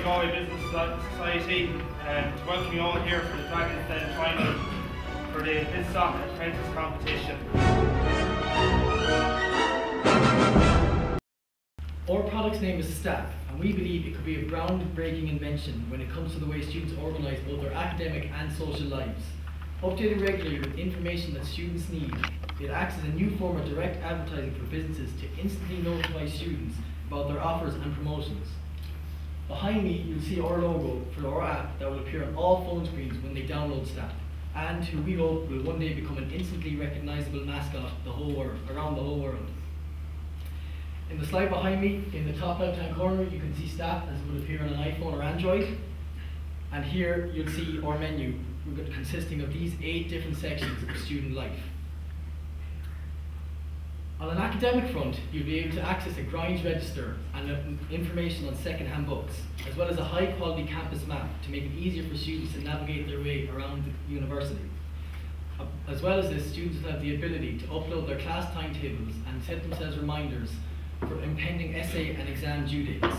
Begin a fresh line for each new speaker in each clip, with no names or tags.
Galway Business Society to welcome you all here for the Dragon's Den final for the Biz Soc Apprentice competition.
Our product's name is STAP, and we believe it could be a groundbreaking invention when it comes to the way students organise both their academic and social lives. Updated regularly with information that students need, it acts as a new form of direct advertising for businesses to instantly notify students about their offers and promotions. Behind me, you'll see our logo for our app that will appear on all phone screens when they download STAP, and who we hope will one day become an instantly recognisable mascot around the whole world. In the slide behind me, in the top left-hand corner, you can see STAP as it would appear on an iPhone or Android. And here you'll see our menu, consisting of these 8 different sections of student life. On an academic front, you'll be able to access a grinds register and information on second-hand books, as well as a high-quality campus map to make it easier for students to navigate their way around the university. As well as this, students will have the ability to upload their class timetables and set themselves reminders for impending essay and exam due dates.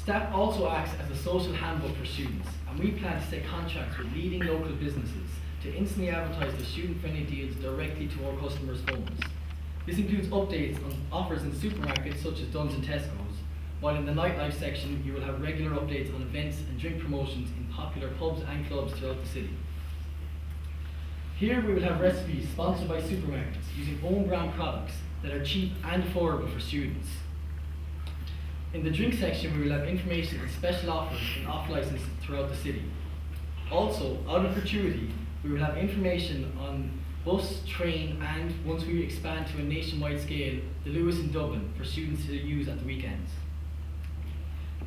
STAP also acts as a social handbook for students, and we plan to set contracts with leading local businesses to instantly advertise the student-friendly deals directly to our customers' phones. This includes updates on offers in supermarkets such as Dunnes and Tesco's, while in the nightlife section you will have regular updates on events and drink promotions in popular pubs and clubs throughout the city. Here we will have recipes sponsored by supermarkets using own brand products that are cheap and affordable for students. In the drink section, we will have information and special offers and off-license throughout the city. Also, out of gratuity, we will have information on bus, train, and once we expand to a nationwide scale, the Lewis in Dublin for students to use at the weekends.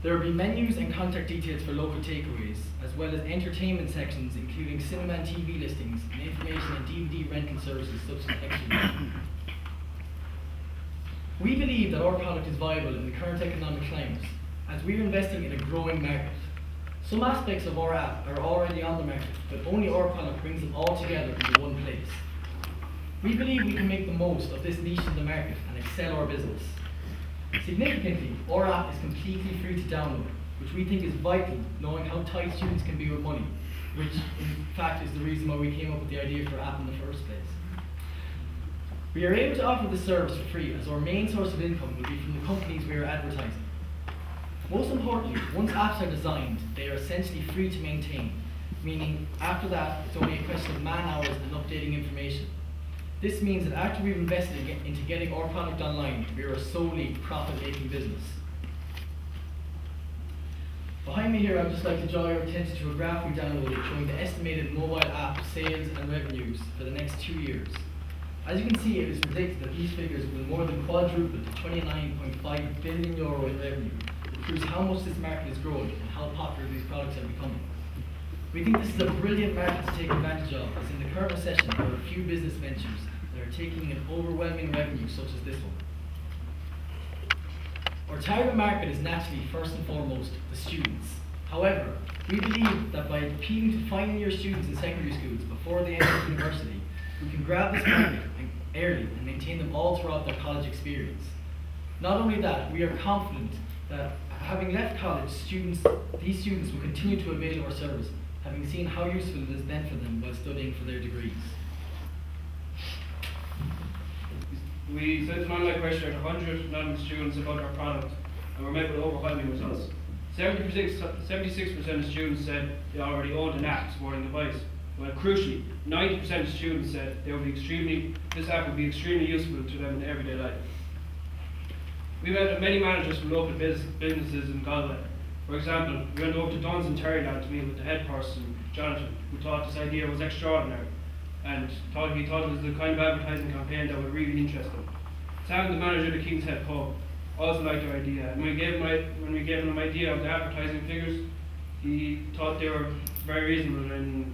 There will be menus and contact details for local takeaways, as well as entertainment sections including cinema and TV listings and information on DVD rental services such as Extra. We believe that our product is viable in the current economic climate, as we are investing in a growing market. Some aspects of our app are already on the market, but only our product brings them all together into one place. We believe we can make the most of this niche in the market and excel our business. Significantly, our app is completely free to download, which we think is vital, knowing how tight students can be with money, which in fact is the reason why we came up with the idea for app in the first place. We are able to offer this service for free, as our main source of income will be from the companies we are advertising. Most importantly, once apps are designed, they are essentially free to maintain, meaning after that it's only a question of man hours and updating information. This means that after we've invested into getting our product online, we are a solely profit-making business. Behind me here, I'd just like to draw your attention to a graph we downloaded showing the estimated mobile app sales and revenues for the next 2 years. As you can see, it is predicted that these figures will more than quadruple to €29.5 billion in revenue, which proves how much this market is growing and how popular these products are becoming. We think this is a brilliant market to take advantage of, as in the current recession there are a few business ventures that are taking an overwhelming revenue such as this one. Our target market is naturally first and foremost the students. However, we believe that by appealing to final year students in secondary schools before they enter university, we can grab this market early and maintain them all throughout their college experience. Not only that, we are confident that having left college, these students will continue to avail of our service, having seen how useful it has been for them while studying for their degrees.
We sent an online questionnaire to 100 anonymous students about our product, and were met with overwhelming results. 76% of students said they already owned an app supporting the device. Well, crucially, 90% of students said this app would be extremely useful to them in everyday life. We met many managers from local businesses in Galway. For example, we went over to Dunnes and Terryland to meet with the head person, Jonathan, who thought this idea was extraordinary and he thought it was the kind of advertising campaign that would really interest them. Sam, the manager of the King's Head pub, also liked our idea, and when we gave him an idea of the advertising figures, he thought they were very reasonable in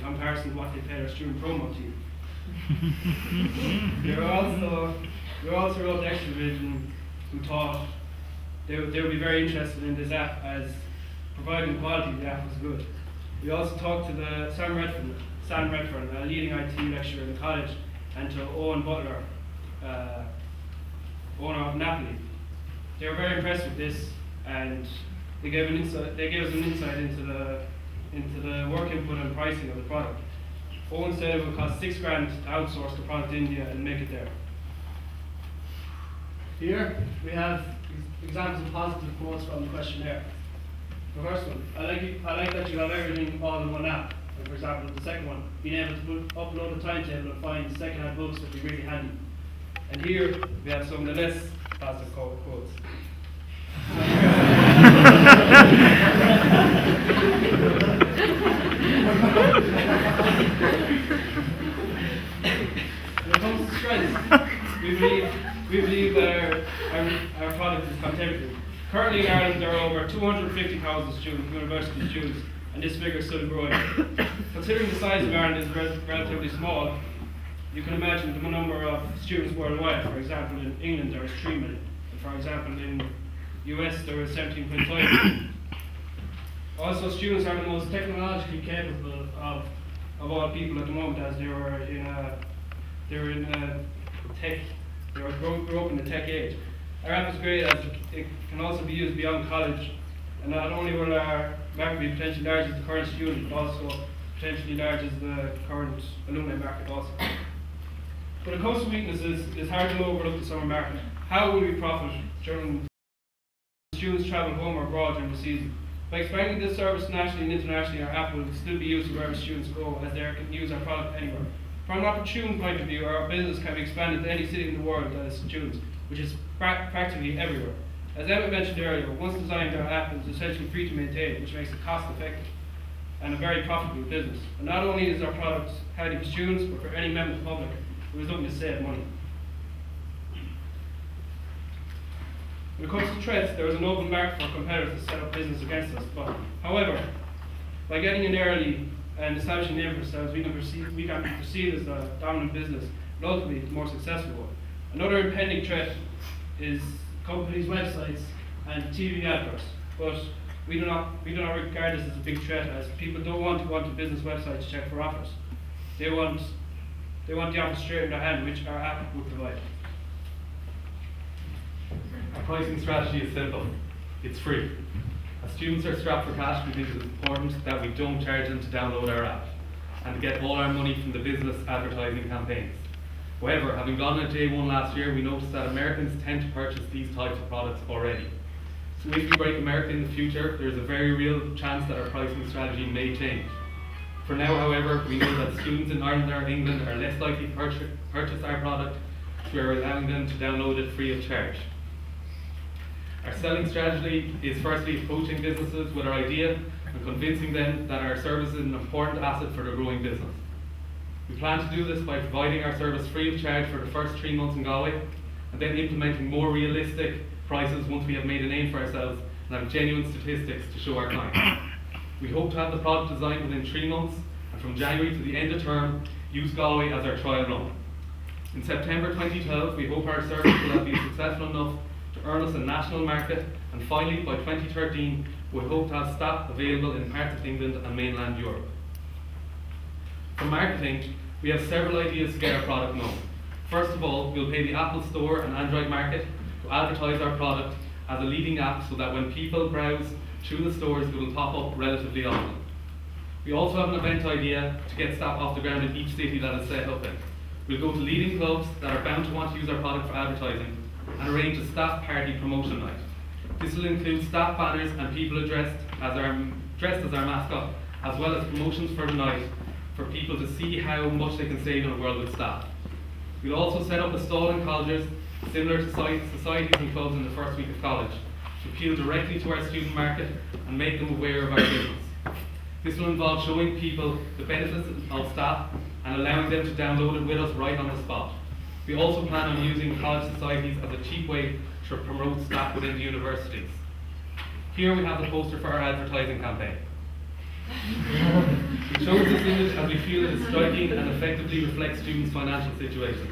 comparison to what they paid our student promo team. We also wrote to Extra Division, who thought they would be very interested in this app, as providing quality the app was good. We also talked to Sam Redfern, a leading IT lecturer in the college, and to Owen Butler, owner of Napoli. They were very impressed with this and they gave us an insight into the work input and pricing of the product. Owen said it would cost $6 grand to outsource the product to India and make it there. Here we have examples of positive quotes from the questionnaire. The first one, I like that you have everything all in one app. And for example, the second one, being able to upload a timetable and find second-hand books would be really handy. And here we have some of the less positive quotes. When it comes to strengths, we believe that our product is contemporary. Currently in Ireland there are over 250,000 university students, and this figure is still growing. Considering the size of Ireland is relatively small, you can imagine the number of students worldwide. For example, in England there is 3 million. And for example, in the US there is 17.5 million. Also, students are the most technologically capable of all people at the moment, as they grew up in the tech age. Our app is great as it can also be used beyond college, and not only will our market be potentially large as the current student, but also potentially large as the current alumni market also. When it comes to weaknesses, it's hard to overlook the summer market. How will we profit during students travel home or abroad during the season? By expanding this service nationally and internationally, our app will still be used wherever students go, as they can use our product anywhere. From an opportune point of view, our business can be expanded to any city in the world that has students, which is practically everywhere. As Emma mentioned earlier, once designed, our app is essentially free to maintain, which makes it cost effective and a very profitable business. And not only is our product handy for students, but for any member of the public who is looking to save money. When it comes to threats, there is an open market for competitors to set up business against us. But, however, by getting in early and establishing a name for ourselves, we can be perceived as a dominant business, and ultimately the more successful one. Another impending threat is companies' websites and TV adverts, but we do not regard this as a big threat, as people don't want to go onto business websites to check for offers. They want the offer straight in their hand, which our app would provide.
Our pricing strategy is simple. It's free. As students are strapped for cash, we think it is important that we don't charge them to download our app and to get all our money from the business advertising campaigns. However, having gone on day one last year, we noticed that Americans tend to purchase these types of products already. So if we break America in the future, there is a very real chance that our pricing strategy may change. For now, however, we know that students in Ireland or England are less likely to purchase our product, so we are allowing them to download it free of charge. Our selling strategy is firstly approaching businesses with our idea and convincing them that our service is an important asset for their growing business. We plan to do this by providing our service free of charge for the first 3 months in Galway, and then implementing more realistic prices once we have made a name for ourselves and have genuine statistics to show our clients. We hope to have the product designed within 3 months, and from January to the end of term, use Galway as our trial run. In September 2012, we hope our service will have been successful enough to earn us a national market, and finally by 2013 we hope to have staff available in parts of England and mainland Europe. For marketing, we have several ideas to get our product known. First of all, we'll pay the Apple Store and Android market to advertise our product as a leading app, so that when people browse through the stores it will pop up relatively often. We also have an event idea to get staff off the ground in each city that is set up in. We'll go to leading clubs that are bound to want to use our product for advertising and arrange a staff party promotion night. This will include staff banners and people dressed as our mascot, as well as promotions for the night for people to see how much they can save in a world with staff. We'll also set up a stall in colleges, similar to societies and clubs in the first week of college, to appeal directly to our student market and make them aware of our business. This will involve showing people the benefits of staff and allowing them to download it with us right on the spot. We also plan on using college societies as a cheap way to promote staff within the universities. Here we have the poster for our advertising campaign. We chose this image as we feel it is striking and effectively reflects students' financial situation.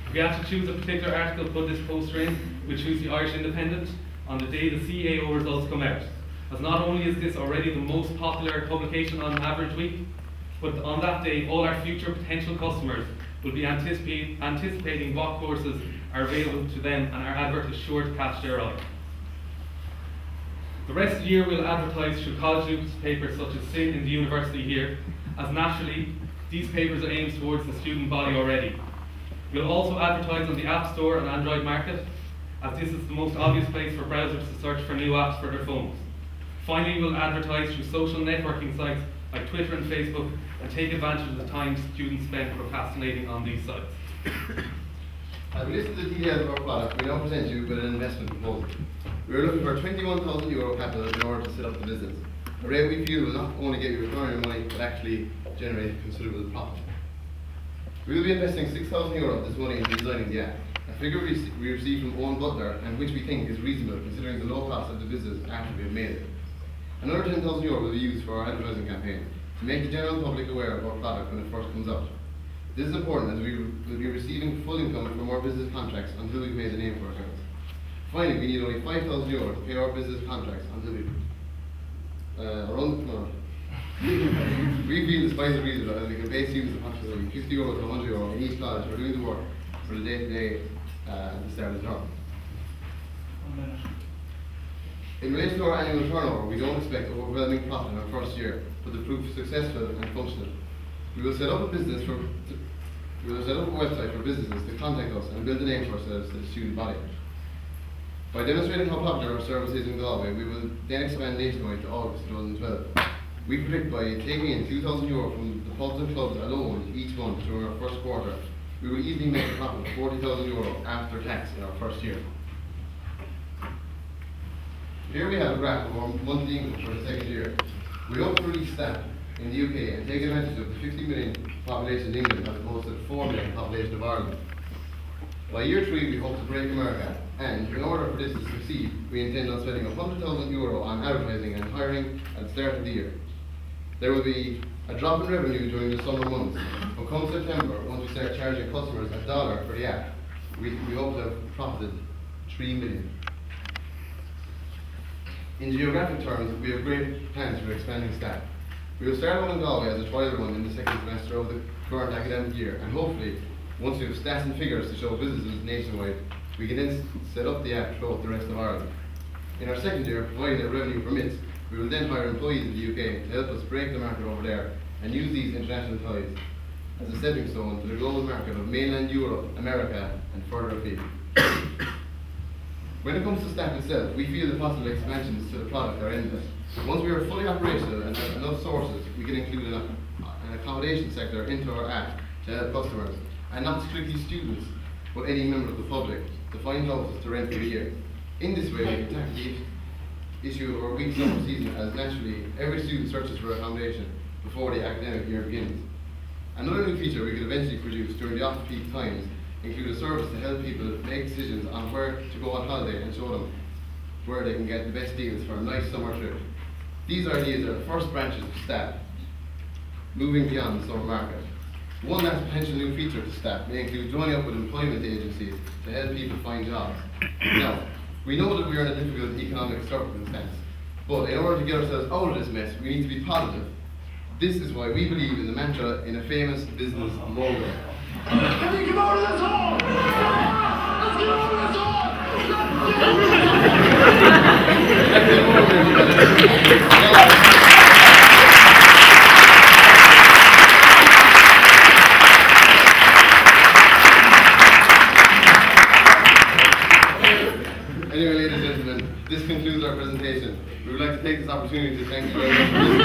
If we had to choose a particular article to put this poster in, we choose the Irish Independent on the day the CAO results come out, as not only is this already the most popular publication on an average week, but on that day all our future potential customers will be anticipating what courses are available to them, and our advert is sure to catch their eye. The rest of the year we'll advertise through college newspapers such as SIN in the university here, as naturally these papers are aimed towards the student body already. We'll also advertise on the App Store and Android market, as this is the most obvious place for browsers to search for new apps for their phones. Finally, we'll advertise through social networking sites like Twitter and Facebook and take advantage of the time students spend procrastinating on these sites.
As we listen to the details of our product, we now present you with an investment proposal. We are looking for €21,000 capital in order to set up the business. A rate we feel will not only get you return on your money, but actually generate considerable profit. We will be investing €6,000 of this money into designing the app, a figure we received from Owen Butler and which we think is reasonable considering the low cost of the business after we have made it. Another €10,000 will be used for our advertising campaign to make the general public aware of our product when it first comes out. This is important as we will be receiving full income from our business contracts until we've made a name for ourselves. Finally, we need only €5,000 to pay our business contracts until we run the tomorrow. We feel the price is reasonable as we can pay students approximately €50 to €100 in each college for doing the work for the day-to-day at the start of the term. In relation to our annual turnover, we don't expect overwhelming profit in our first year, but to prove successful and functional. We will set up a website for businesses to contact us and build a name for ourselves to the student body. By demonstrating how popular our service is in Galway, we will then expand nationwide to August 2012. We predict by taking in €2,000 from the pubs and clubs alone each month during our first quarter, we will easily make a profit of €40,000 after tax in our first year. Here we have a graph of our monthly income for the second year. We hope to release staff in the UK and take advantage of the 50 million population in England as opposed to the 4 million population of Ireland. By year 3 we hope to break America, and in order for this to succeed, we intend on spending €100,000 on advertising and hiring at the start of the year. There will be a drop in revenue during the summer months, but come September, once we start charging customers $1 for the app, we hope to have profited €3 million. In geographic terms, we have great plans for expanding staff. We will start one in Galway as a trial run in the second semester of the current academic year, and hopefully, once we have stats and figures to show businesses nationwide, we can then set up the app throughout the rest of Ireland. In our second year, provided that revenue permits, we will then hire employees in the UK to help us break the market over there and use these international ties as a stepping stone to the global market of mainland Europe, America, and further afield. When it comes to staff itself, we feel the possible expansions to the product are endless. Once we are fully operational and have enough sources, we can include an accommodation sector into our app to help customers, and not strictly students, but any member of the public, to find houses to rent for the year. In this way, we can tackle the issue of our weak summer season, as naturally every student searches for accommodation before the academic year begins. Another new feature we could eventually produce during the off-peak times include a service to help people make decisions on where to go on holiday and show them where they can get the best deals for a nice summer trip. These ideas are the first branches of staff, moving beyond the summer market. One last potential new feature to staff may include joining up with employment agencies to help people find jobs. Now, we know that we are in a difficult economic circumstance, but in order to get ourselves out of this mess, we need to be positive. This is why we believe in the mantra in a famous business logo.
Can you come out of this hall? Let's get out of this hall!
Anyway, ladies and gentlemen, this concludes our presentation. We would like to take this opportunity to thank you very much for listening.